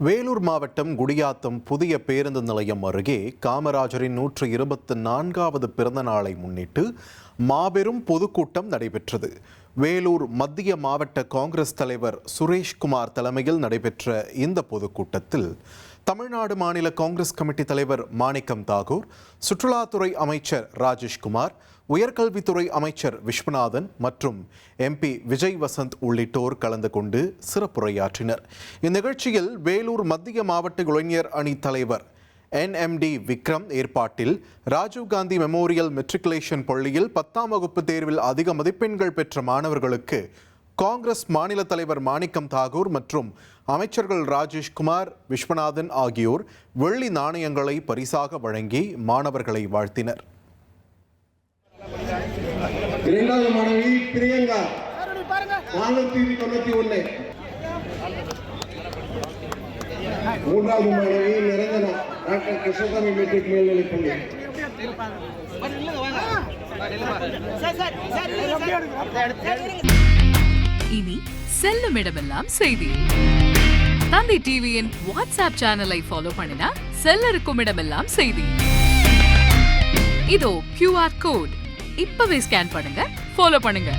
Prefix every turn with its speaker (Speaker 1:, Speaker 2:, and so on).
Speaker 1: வேலூர் மாவட்டம் குடியாத்தம் புதிய பேருந்து நிலையம் அருகே காமராஜரின் 124வது பிறந்த நாளை முன்னிட்டு மாபெரும் பொதுக்கூட்டம் நடைபெற்றது. வேலூர் மத்திய மாவட்ட காங்கிரஸ் தலைவர் சுரேஷ்குமார் தலைமையில் நடைபெற்ற இந்த பொதுக்கூட்டத்தில் தமிழ்நாடு மாநில காங்கிரஸ் கமிட்டி தலைவர் மாணிக்கம் தாகூர், சுற்றுலாத்துறை அமைச்சர் ராஜேஷ்குமார், உயர்கல்வித்துறை அமைச்சர் விஸ்வநாதன் மற்றும் MP விஜய் வசந்த் உள்ளிட்டோர் கலந்து கொண்டு சிறப்புரையாற்றினர். இந்நிகழ்ச்சியில் வேலூர் மத்திய மாவட்ட இளைஞர் அணி தலைவர் NMD விக்ரம் ஏற்பாட்டில் ராஜீவ்காந்தி மெமோரியல் மெட்ரிகுலேஷன் பள்ளியில் 10ஆம் வகுப்பு தேர்வில் அதிக மதிப்பெண்கள் பெற்ற மாணவர்களுக்கு காங்கிரஸ் மாநில தலைவர் மாணிக்கம் தாகூர் மற்றும் அமைச்சர்கள் ராஜேஷ்குமார், விஸ்வநாதன் ஆகியோர் வெள்ளி நாணயங்களை பரிசாக வழங்கி மாணவர்களை வாழ்த்தினர்.
Speaker 2: இரண்டாவது மாணவி பிரியங்கா 491, மூன்றாவது மாணவி நிரஞ்சனா டாக்டர் கிருஷ்ணசாமி மெட்ரிக் மேல்நிலைப்பள்ளி.
Speaker 3: இனி செல்லும் இடமெல்லாம் செய்தி. தந்தை டிவியின் வாட்ஸ்அப் சேனலை ஃபாலோ பண்ணினா செல்ல இருக்கும் இடமெல்லாம் செய்தி. இதோ QR கோட் இப்பவே ஸ்கேன் பண்ணுங்க, ஃபாலோ பண்ணுங்க.